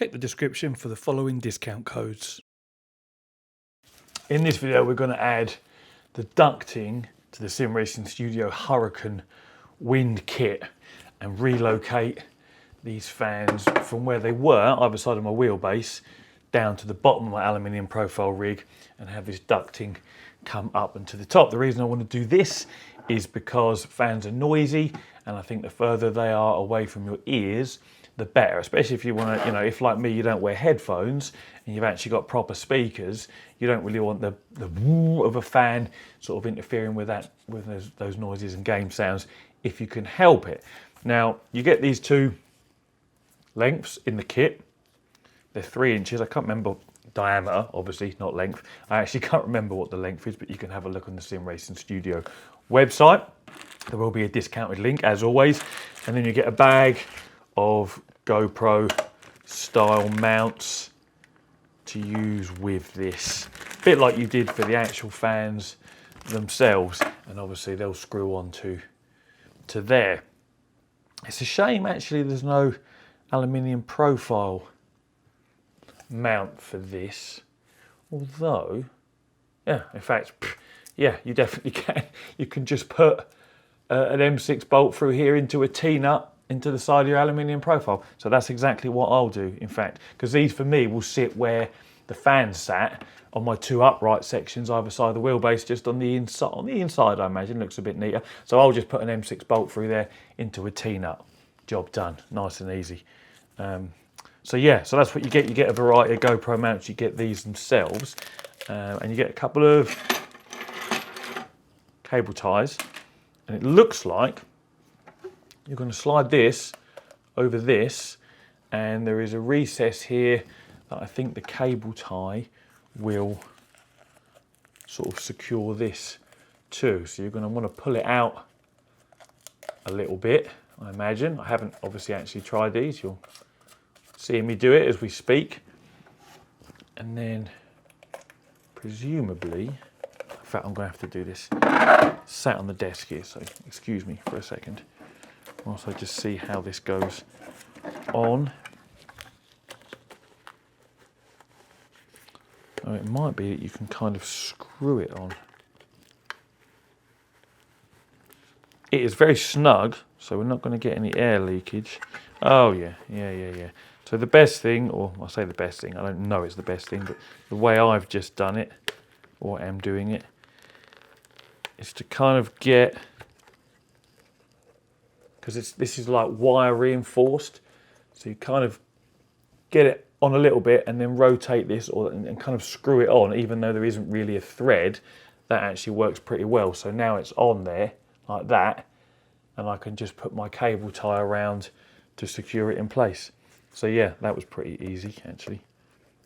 Check the description for the following discount codes. In this video, we're going to add the ducting to the Sim Racing Studio Hurricane wind kit and relocate these fans from where they were, either side of my wheelbase, down to the bottom of my aluminium profile rig and have this ducting come up and to the top. The reason I want to do this is because fans are noisy, and I think the further they are away from your ears, the better, especially if you want to, if like me, you don't wear headphones and you've actually got proper speakers, you don't really want the woo of a fan sort of interfering with that, with those noises and game sounds, if you can help it. Now, you get these two lengths in the kit. They're 3 inches. I can't remember diameter, obviously, not length. I actually can't remember what the length is, but you can have a look on the Sim Racing Studio website. There will be a discounted link, as always. And then you get a bag of GoPro style mounts to use with this. A bit like you did for the actual fans themselves. And obviously they'll screw on to there. It's a shame, actually, there's no aluminium profile mount for this. Although, yeah, in fact, yeah, you definitely can. You can just put an M6 bolt through here into a T-nut into the side of your aluminium profile. So that's exactly what I'll do, in fact, because these for me will sit where the fan sat on my 2 upright sections either side of the wheelbase, just on the inside. On the inside, I imagine, looks a bit neater. So I'll just put an M6 bolt through there into a T-nut. Job done, nice and easy. So yeah, so that's what you get. You get a variety of GoPro mounts. You get these themselves, and you get a couple of cable ties. And it looks like you're going to slide this over this, and there is a recess here that I think the cable tie will sort of secure this too. So you're going to want to pull it out a little bit, I imagine. I haven't obviously actually tried these. You'll see me do it as we speak. And then presumably, in fact, I'm going to have to do this sat on the desk here, so excuse me for a second whilst I just see how this goes on. Oh, it might be that you can kind of screw it on. It is very snug, so we're not going to get any air leakage. Oh yeah. So the best thing, or I say the best thing, I don't know it's the best thing, but the way I've just done it, or am doing it, is to kind of get, because this is like wire reinforced, so you kind of get it on a little bit and then rotate this and kind of screw it on, even though there isn't really a thread. That actually works pretty well. So now it's on there like that, and I can just put my cable tie around to secure it in place. So yeah, that was pretty easy actually.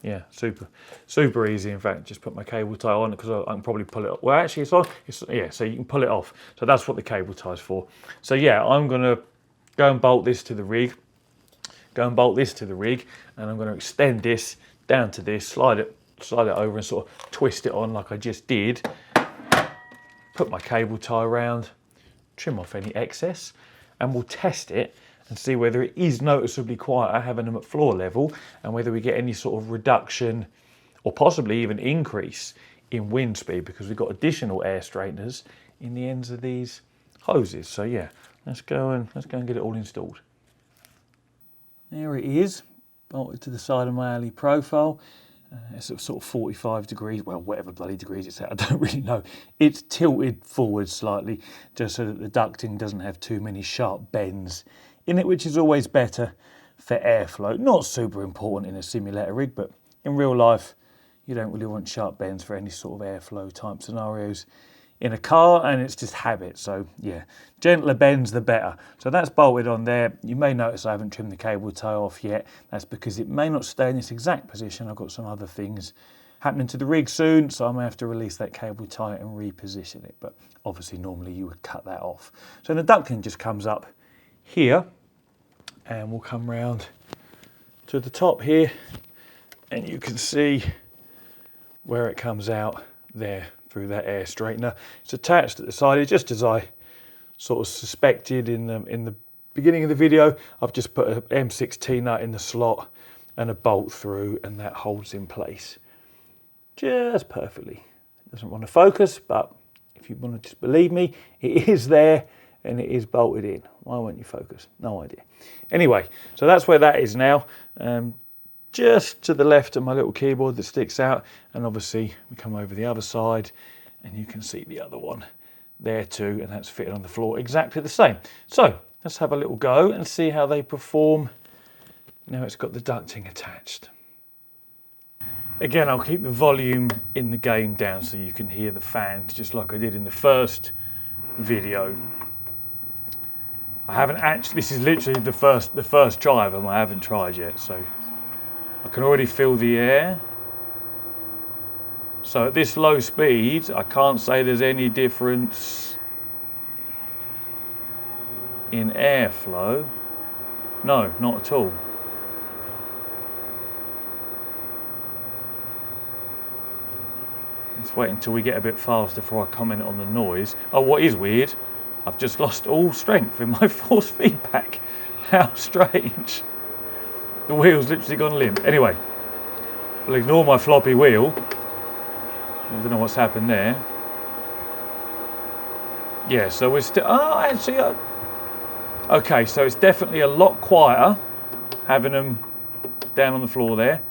Yeah, super easy. In fact, just put my cable tie on, because I can probably pull it off. Well, actually it's on. Yeah, so you can pull it off. So that's what the cable tie is for. So yeah, I'm gonna go and bolt this to the rig. And I'm going to extend this down to this, slide it over and sort of twist it on like I just did. Put my cable tie around, trim off any excess, and we'll test it and see whether it is noticeably quieter having them at floor level, and whether we get any sort of reduction or possibly even increase in wind speed, because we've got additional air straighteners in the ends of these hoses. So yeah, let's go and get it all installed. There it is, bolted to the side of my alley profile. It's sort of 45 degrees, well, whatever bloody degrees it's at, I don't really know. It's tilted forward slightly, just so that the ducting doesn't have too many sharp bends in it, which is always better for airflow. Not super important in a simulator rig, but in real life, you don't really want sharp bends for any sort of airflow type scenarios in a car, and it's just habit. So yeah, gentler bends the better. So that's bolted on there. You may notice I haven't trimmed the cable tie off yet. That's because it may not stay in this exact position. I've got some other things happening to the rig soon, so I may have to release that cable tie and reposition it. But obviously normally you would cut that off. So the ducting just comes up here, and we'll come round to the top here, and you can see where it comes out there through that air straightener. It's attached at the side, just as I sort of suspected in the beginning of the video. I've just put an M6 T-nut in the slot and a bolt through, and that holds in place just perfectly. It doesn't want to focus, but if you want to just believe me, it is there and it is bolted in. Why won't you focus? No idea. Anyway, so that's where that is now. Just to the left of my little keyboard that sticks out, and obviously we come over the other side and you can see the other one there too, and that's fitted on the floor exactly the same. So let's have a little go and see how they perform. Now it's got the ducting attached. Again, I'll keep the volume in the game down so you can hear the fans just like I did in the first video. I haven't actually, this is literally the first try of them I haven't tried yet, so I can already feel the air. So at this low speed, I can't say there's any difference in airflow. No, not at all. Let's wait until we get a bit faster before I comment on the noise. Oh, what is weird, I've just lost all strength in my force feedback. How strange. The wheel's literally gone limp. Anyway, I'll ignore my floppy wheel. I don't know what's happened there. Yeah, so we're still... Oh, actually... okay, so it's definitely a lot quieter having them down on the floor there.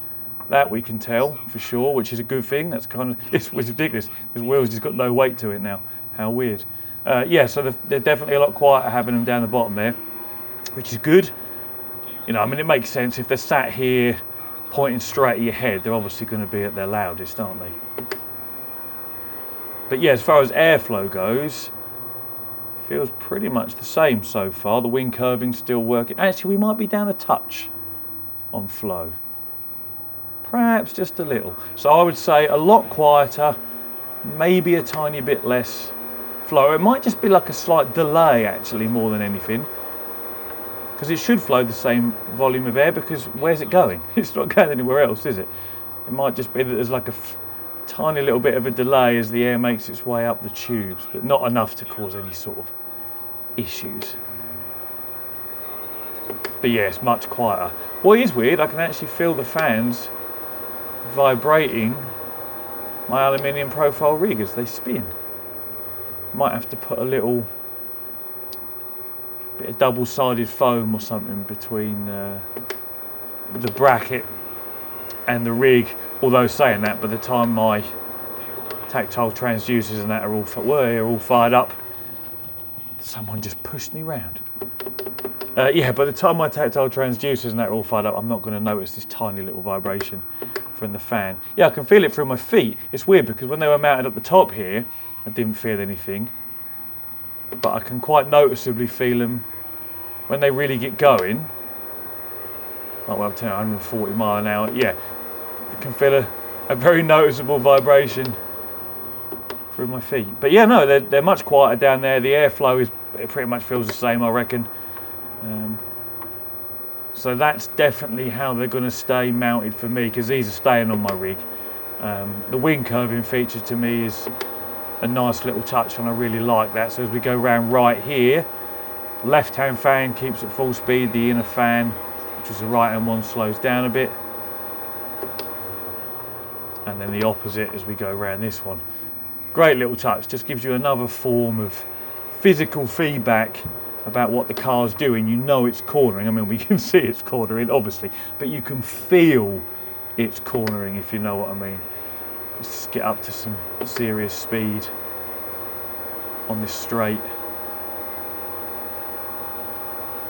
That we can tell for sure, which is a good thing. That's kind of... It's ridiculous. This wheel's just got no weight to it now. How weird. Yeah, so they're definitely a lot quieter having them down the bottom there, which is good. You know, I mean, it makes sense. If they're sat here pointing straight at your head, they're obviously going to be at their loudest, aren't they? But yeah, as far as airflow goes, feels pretty much the same so far. The wing curving's still working. Actually, we might be down a touch on flow. Perhaps just a little. So I would say a lot quieter, maybe a tiny bit less flow. It might just be like a slight delay, actually, more than anything. Because it should flow the same volume of air, because where's it going? It's not going anywhere else, is it? It might just be that there's like a tiny little bit of a delay as the air makes its way up the tubes, but not enough to cause any sort of issues. But yeah, it's much quieter. What is weird, I can actually feel the fans vibrating my aluminium profile rig as they spin. Might have to put a little bit of double-sided foam or something between the bracket and the rig. Although saying that, by the time my tactile transducers and that are all fired up, someone just pushed me round. Yeah, by the time my tactile transducers and that are all fired up, I'm not going to notice this tiny little vibration from the fan. Yeah, I can feel it through my feet. It's weird because when they were mounted at the top here, I didn't feel anything. But I can quite noticeably feel them when they really get going. Like well, up to 140 mile an hour. Yeah, I can feel a very noticeable vibration through my feet. But yeah, no, they're much quieter down there. The airflow it pretty much feels the same, I reckon. So that's definitely how they're going to stay mounted for me, because these are staying on my rig. The wing curving feature to me is a nice little touch, and I really like that. So as we go round right here, left hand fan keeps at full speed, the inner fan, which is the right hand one, slows down a bit, and then the opposite as we go around this one. Great little touch, just gives you another form of physical feedback about what the car's doing. You know it's cornering. I mean, we can see it's cornering, obviously, but you can feel it's cornering, if you know what I mean. Let's just get up to some serious speed on this straight.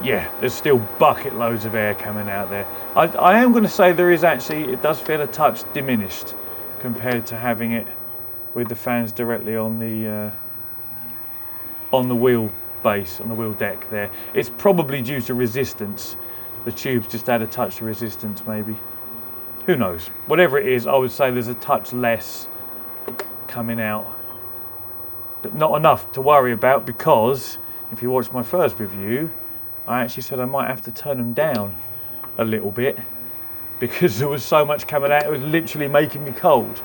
Yeah, there's still bucket loads of air coming out there. I am going to say there is actually, it does feel a touch diminished compared to having it with the fans directly on the wheel base, on the wheel deck there. It's probably due to resistance. The tubes just add a touch of resistance, maybe. Who knows? Whatever it is, I would say there's a touch less coming out, but not enough to worry about, because if you watched my first review, I actually said I might have to turn them down a little bit because there was so much coming out, it was literally making me cold.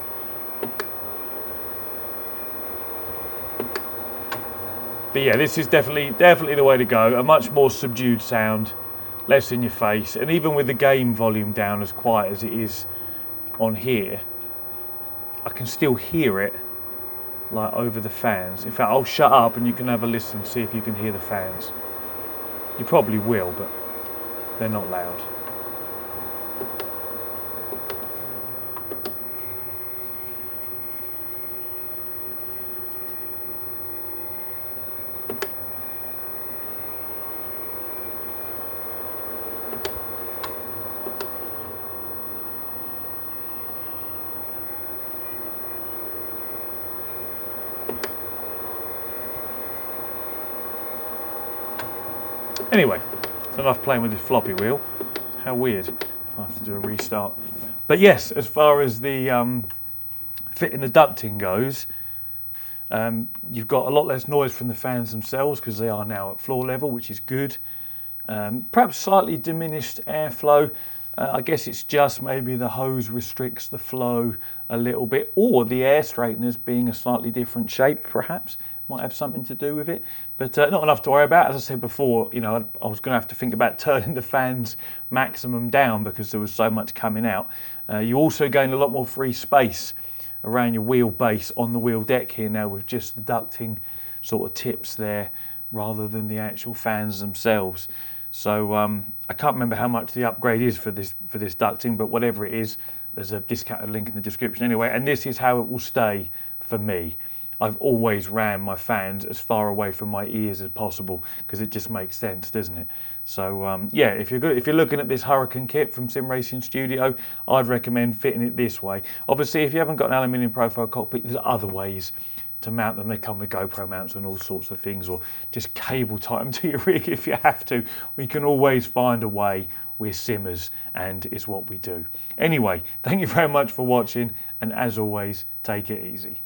But yeah, this is definitely the way to go. A much more subdued sound, less in your face. And even with the game volume down as quiet as it is on here, I can still hear it like over the fans. In fact, I'll shut up and you can have a listen, see if you can hear the fans. You probably will, but they're not loud. Anyway, it's enough playing with this floppy wheel. How weird. I'll have to do a restart. But yes, as far as the fitting the ducting goes, you've got a lot less noise from the fans themselves because they are now at floor level, which is good. Perhaps slightly diminished airflow. I guess it's just maybe the hose restricts the flow a little bit, or the air straighteners being a slightly different shape perhaps might have something to do with it, but not enough to worry about. As I said before, you know, I was going to have to think about turning the fans maximum down because there was so much coming out. You also gain a lot more free space around your wheel base on the wheel deck here now with just the ducting sort of tips there rather than the actual fans themselves. So I can't remember how much the upgrade is for this ducting, but whatever it is, there's a discounted link in the description anyway, and this is how it will stay for me. I've always ran my fans as far away from my ears as possible because it just makes sense, doesn't it? So yeah, if you're looking at this Hurricane kit from Sim Racing Studio, I'd recommend fitting it this way. Obviously, if you haven't got an aluminium profile cockpit, there's other ways to mount them. They come with GoPro mounts and all sorts of things, or just cable tie them to your rig if you have to. We can always find a way. We're simmers, and it's what we do. Anyway, thank you very much for watching, and as always, take it easy.